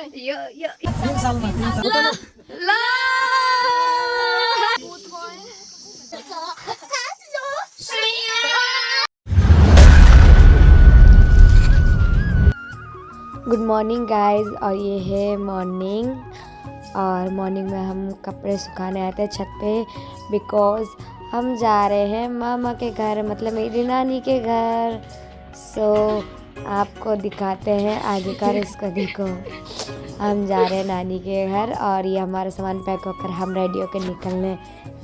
Yo, yo. 3 साल में 3 साल La. Good morning guys. और ये है मॉर्निंग, और मॉर्निंग में हम कपड़े सुखाने आए थे छत पे, बिकॉज़ हम जा रहे हैं मामा के घर, मतलब मेरी नानी के घर। सो आपको दिखाते हैं आगे का, इसको देखो। हम जा रहे हैं नानी के घर और ये हमारा सामान पैक होकर हम रेडी होकर निकलने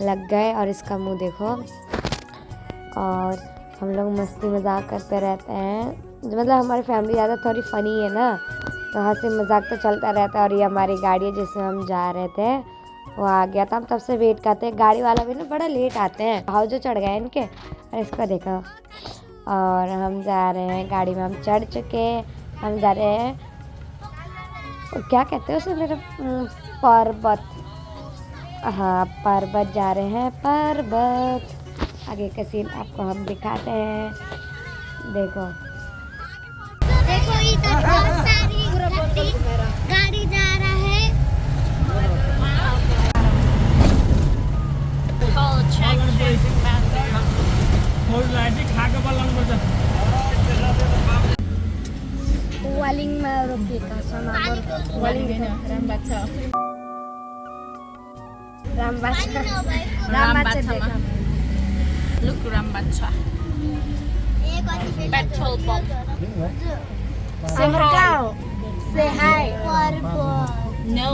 लग गए। और इसका मुंह देखो। और हम लोग मस्ती मजाक करते रहते हैं, मतलब हमारी फैमिली ज़्यादा थोड़ी फ़नी है ना, तो हंसी मजाक तो चलता रहता है। और ये हमारी गाड़ी है जिसमें हम जा रहे थे, वो आ गया था। हम तब से वेट करते हैं, गाड़ी वाला भी ना बड़ा लेट आते हैं, भाव जो चढ़ गए इनके। और इसको देखो। और हम जा रहे हैं गाड़ी में, हम चढ़ चुके। हम जा रहे हैं, क्या कहते हैं उसे मेरे, पर्वत। हाँ, पर्वत जा रहे हैं, पर्वत। आगे का सीन आपको हम दिखाते हैं, देखो। देखो इधर बहुत सारी गाड़ी जा रहा है। वालिङ मा रोपिएका छन्। रामबाछा Look Rambacha. Petrol pump. Say hi. No.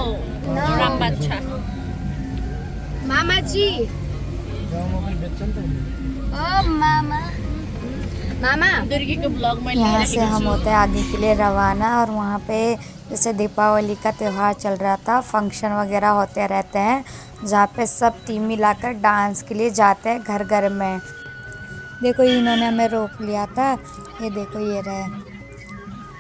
Rambacha. मामा जी। ओ मामा, मामा। दुर्गी के ब्लॉग में यहाँ से हम होते हैं आगे के लिए रवाना। और वहाँ पे जैसे दीपावली का त्यौहार चल रहा था, फंक्शन वगैरह होते रहते हैं, जहाँ पे सब टीम मिलाकर डांस के लिए जाते हैं घर घर में। देखो इन्होंने हमें रोक लिया था, ये देखो ये रहे।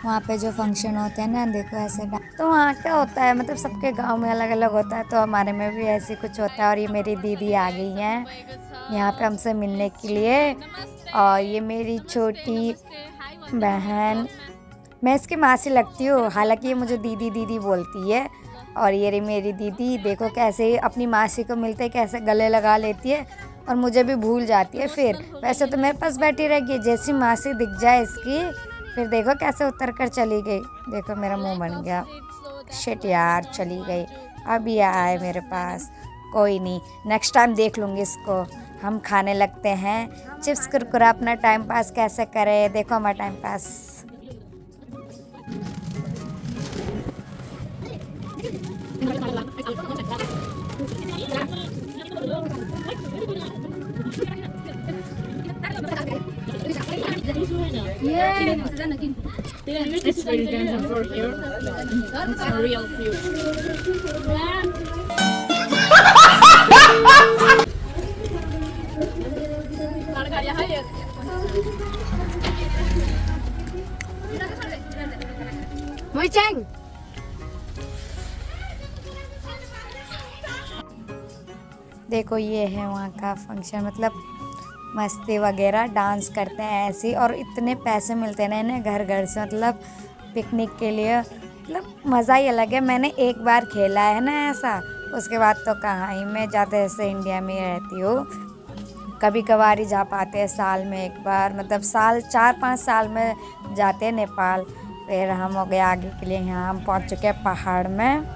वहाँ पे जो फंक्शन होते हैं ना, देखो ऐसे तो वहाँ क्या होता है, मतलब सबके गांव में अलग अलग होता है, तो हमारे में भी ऐसे कुछ होता है। और ये मेरी दीदी आ गई हैं यहाँ पे हमसे मिलने के लिए। और ये मेरी छोटी बहन, मैं इसकी मासी लगती हूँ, हालांकि ये मुझे दीदी दीदी बोलती है। और ये रही मेरी दीदी, देखो कैसे ही अपनी मासी को मिलते कैसे गले लगा लेती है और मुझे भी भूल जाती है। फिर वैसे तो मेरे पास बैठी रहेगी, जैसी मासी दिख जाए इसकी, फिर देखो कैसे उतर कर चली गई। देखो मेरा मुंह बन गया, शिट यार चली गई। अब ये आए मेरे पास, कोई नहीं, नेक्स्ट टाइम देख लूँगी इसको। हम खाने लगते हैं चिप्स कुरकुरा, अपना टाइम पास कैसे करें, देखो हमारा time pass. It's very dancing for here. It's a real view. मोइचेङ। देखो ये है वहाँ का फंक्शन, मतलब मस्ती वगैरह, डांस करते हैं ऐसे ही। और इतने पैसे मिलते हैं ना इन्हें घर घर से, मतलब पिकनिक के लिए, मतलब मज़ा ही अलग है। मैंने एक बार खेला है ना ऐसा, उसके बाद तो कहाँ ही, मैं ज़्यादा ऐसे इंडिया में रहती हूँ, कभी कभार ही जा पाते हैं साल में एक बार, मतलब साल 4-5 साल में जाते हैं नेपाल। फिर हम हो गए आगे के लिए, यहाँ हम पहुँच चुके हैं पहाड़ में।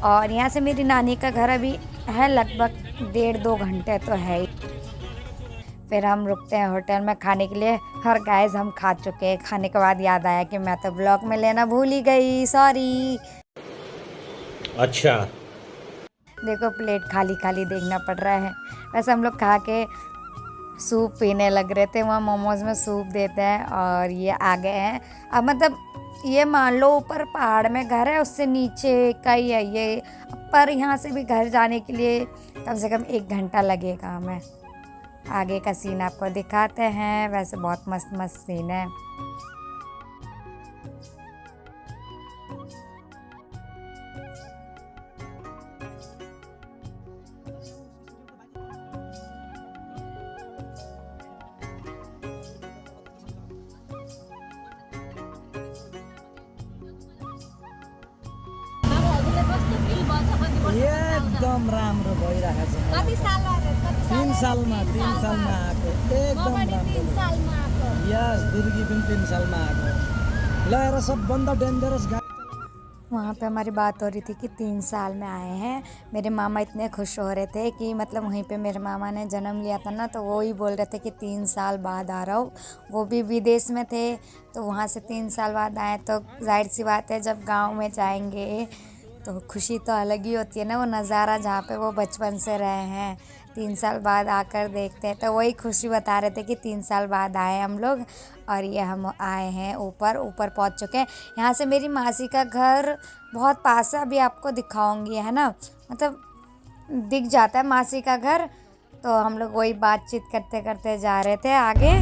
और यहाँ से मेरी नानी का घर अभी है लगभग 1.5-2 घंटे तो है ही। फिर हम रुकते हैं होटल में खाने के लिए। हर गाइस हम खा चुके हैं। खाने के बाद याद आया कि मैं तो ब्लॉग में लेना भूल ही गई, सॉरी। अच्छा। देखो प्लेट खाली खाली देखना पड़ रहा है। वैसे हम लोग खा के सूप पीने लग रहे थे, वहाँ मोमोज़ में सूप देते हैं। और ये आ गए हैं अब, मतलब ये मान लो ऊपर पहाड़ में घर है, उससे नीचे का ही है ये, पर यहाँ से भी घर जाने के लिए कम से कम 1 घंटा लगेगा हमें। आगे का सीन आपको दिखाते हैं, वैसे बहुत मस्त मस्त सीन है। एकदम राम्रो भइरहेको छ। कति साल भयो? 3 सालमा आएको एकदम राम्रो। यस दुर्गी पनि 3 सालमा आएको। ल हेर सबभन्दा डेन्जरस गाडी। वहाँ पे हमारी बात हो रही थी कि 3 साल में आए हैं। मेरे मामा इतने खुश हो रहे थे कि मतलब वहीं पे मेरे मामा ने जन्म लिया था ना, तो वो ही बोल रहे थे कि 3 साल बाद आ रहा हूँ। वो भी विदेश में थे तो वहाँ से 3 साल बाद आए, तो जाहिर सी बात है जब गांव में जाएंगे तो खुशी तो अलग ही होती है ना, वो नज़ारा जहाँ पे वो बचपन से रहे हैं। 3 साल बाद आकर देखते हैं तो वही खुशी बता रहे थे कि 3 साल बाद आए हम लोग। और ये हम आए हैं ऊपर पहुंच चुके हैं। यहाँ से मेरी मासी का घर बहुत पास है, अभी आपको दिखाऊंगी, है ना, मतलब दिख जाता है मासी का घर। तो हम लोग वही बातचीत करते करते जा रहे थे आगे।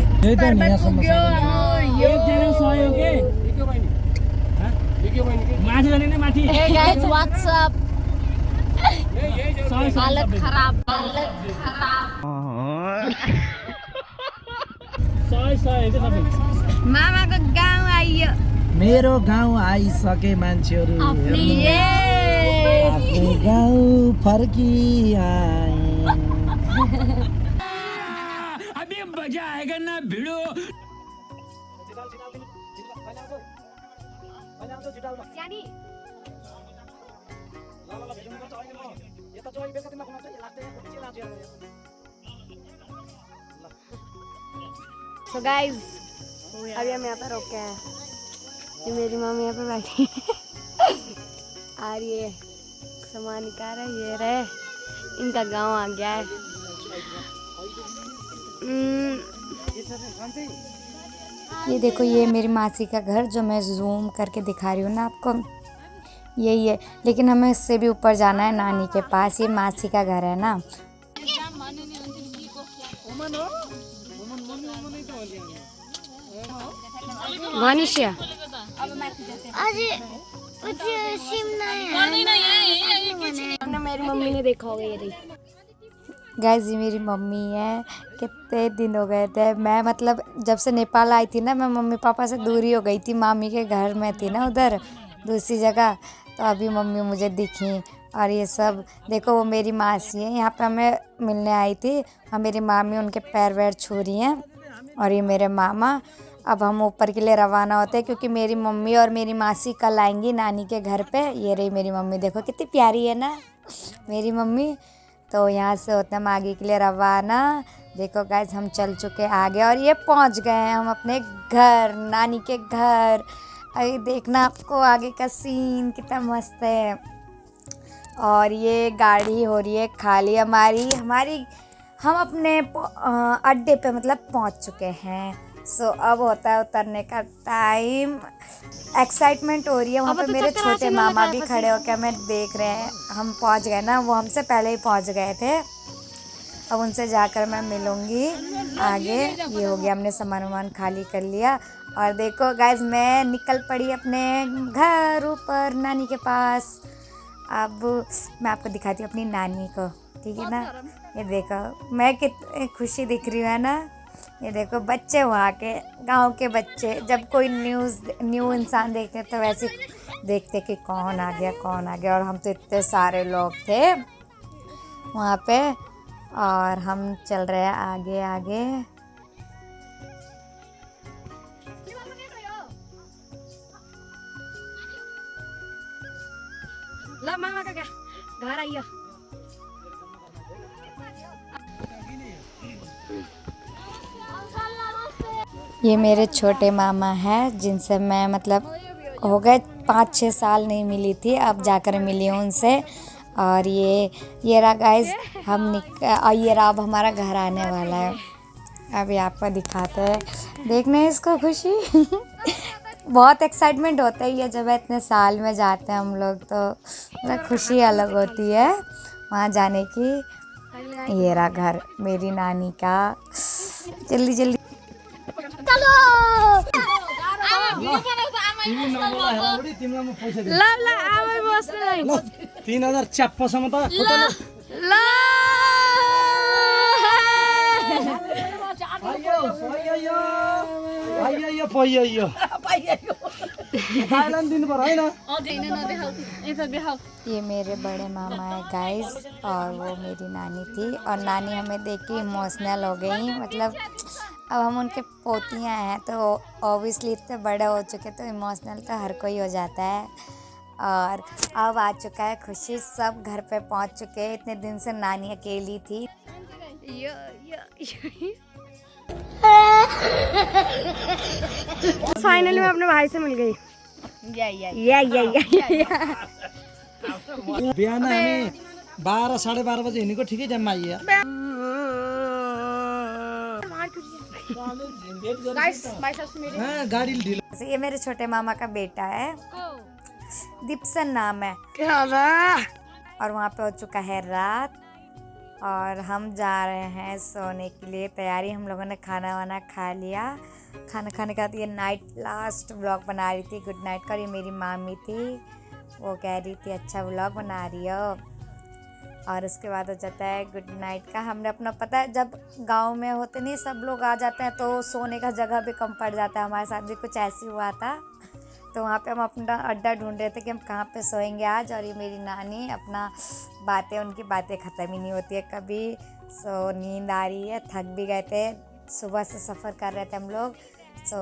Hey guys, what's up? हालत खराब। मामा को गाउँ आइयो। मेरो गाउँ आइसके मान्छेहरू, आफ्नो गाउँ फर्की आए। अभी मजा आएगा ना भिडो। सो गाइज अभी हम यहाँ पे रुके हैं। ये मेरी मम्मी यहाँ पे बैठी है और ये सामान निकाल रहा है। ये रहे, इनका गांव आ गया है। ये देखो, ये मेरी मासी का घर जो मैं जूम करके दिखा रही हूँ ना आपको, यही है। लेकिन हमें इससे भी ऊपर जाना है नानी के पास। ये मासी का घर है ना। वानिशिया मेरी मम्मी ने देखा होगा। ये रही गाइस, ये मेरी मम्मी है। कितने दिन हो गए थे, मैं मतलब जब से नेपाल आई थी ना, मैं मम्मी पापा से दूरी हो गई थी। मामी के घर में थी ना उधर दूसरी जगह, तो अभी मम्मी मुझे दिखी। और ये सब देखो, वो मेरी मासी है, यहाँ पे हमें मिलने आई थी। और मेरी मामी उनके पैर वैर छू रही हैं। और ये मेरे मामा। अब हम ऊपर के लिए रवाना होते हैं क्योंकि मेरी मम्मी और मेरी मासी कल आएंगी नानी के घर पे। ये रही मेरी मम्मी, देखो कितनी प्यारी है ना मेरी मम्मी। तो यहाँ से होते हम आगे के लिए रवाना। देखो गाइस, हम चल चुके आगे और ये पहुँच गए हैं हम अपने घर, नानी के घर। अभी देखना आपको आगे का सीन कितना मस्त है। और ये गाड़ी हो रही है खाली हमारी हम अपने अड्डे पे मतलब पहुँच चुके हैं। सो अब होता है उतरने का टाइम। एक्साइटमेंट हो रही है। वहाँ पे मेरे छोटे मामा भी खड़े होकर हमें देख रहे हैं। हम पहुँच गए ना, वो हमसे पहले ही पहुँच गए थे। अब उनसे जाकर मैं मिलूँगी आगे। ये हो गया, हमने सामान खाली कर लिया। और देखो गाइस, मैं निकल पड़ी अपने घर ऊपर नानी के पास। अब मैं आपको दिखाती हूँ अपनी नानी को, ठीक है ना। ये देखो मैं कितनी खुशी दिख रही हूँ ना। ये देखो बच्चे, वहाँ के गांव के बच्चे जब कोई न्यू इंसान देखते तो वैसे देखते कि कौन आ गया। और हम तो इतने सारे लोग थे वहाँ पे। और हम चल रहे हैं आगे आगे। ला मामा का क्या घर आइयो। ये मेरे छोटे मामा हैं जिनसे मैं मतलब हो गए 5-6 साल नहीं मिली थी, अब जाकर मिली हूँ उनसे। और ये रहा गाइस, ये रहा अब हमारा घर आने वाला है। अभी आपको दिखाते हैं, देखने इसको खुशी बहुत एक्साइटमेंट होता है ये जब इतने साल में जाते हैं हम लोग, तो मतलब खुशी अलग होती है वहाँ जाने की। ये रहा घर मेरी नानी का। जल्दी जल्दी चलो ला ला आमै बस्नु ल 3000 च्याप्पसम्म त ला आइयो थाइल्यान्ड दिन पर हैन ये मेरे बड़े मामा है गाइस और वो मेरी नानी थी और नानी हमें देख के इमोशनल हो गई। मतलब अब हम उनके पोतियाँ हैं तो ऑब्वियसली इतने बड़े हो चुके तो इमोशनल तो हर कोई हो जाता है। और अब आ चुका है खुशी, सब घर पे पहुंच चुके हैं। इतने दिन से नानी अकेली थी। फाइनली मैं अपने भाई से मिल गई। बिहान हामी 12 साढे 12 बजे हिँडेको ठिकै टाइममा आइयो। गाडी ढिलो। ये मेरे छोटे मामा का बेटा है, दीपसन नाम है। और वहाँ पे हो चुका है रात और हम जा रहे हैं सोने के लिए। तैयारी, हम लोगों ने खाना वाना खा लिया। खाना खाने के बाद ये नाइट लास्ट व्लॉग बना रही थी गुड नाइट का। और ये मेरी मामी थी, वो कह रही थी अच्छा व्लॉग बना रही हो। और उसके बाद हो जाता है गुड नाइट का। हमने अपना पता है जब गांव में होते नहीं सब लोग आ जाते हैं तो सोने का जगह भी कम पड़ जाता है। हमारे साथ भी कुछ ऐसे हुआ था तो वहाँ पे हम अपना अड्डा ढूंढ रहे थे कि हम कहाँ पे सोएंगे आज। और ये मेरी नानी अपना बातें, उनकी बातें ख़त्म ही नहीं होती है कभी। सो नींद आ रही है, थक भी गए थे, सुबह से सफ़र कर रहे थे हम लोग। सो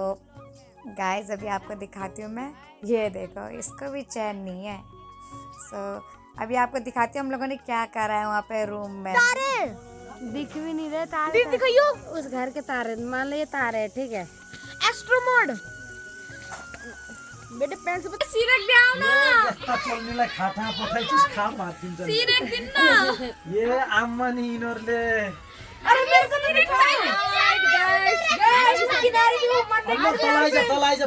गाइस अभी आपको दिखाती हूँ मैं, ये देखो इसको भी चैन नहीं है। सो अभी आपको दिखाती हूँ हम लोगों ने क्या करा है वहाँ पे रूम में। तारे दिख भी नहीं रहे, तारे दिखाइयो उस घर के तारे। मान लो ये तारे है, ठीक है। एस्ट्रो मोड बेटे पेन से सिरक दियाओ ना। जस्ता चल्नेलाई खाटा पठाइछिस खा मार्दिन्छ। सिरक दिन ना। ये आम्मा नि यिनीहरूले। अरे मेरे को नहीं चाहिए गाइस इस किनारे भी मत तलाइज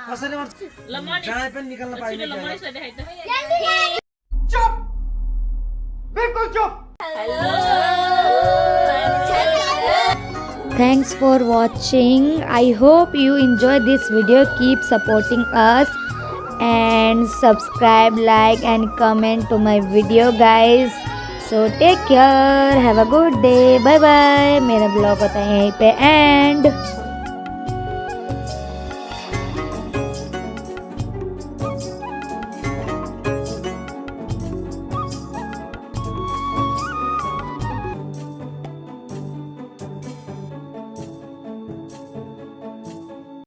कसरी जाए पनि निकाल्न पाइदैन। चुप, बिल्कुल चुप। Thanks for watching. I hope you enjoy this video. Keep supporting us and subscribe, like and comment to my video guys. So take care. Have a good day. Bye bye. मेरा ब्लॉग होता है यहीं पे and.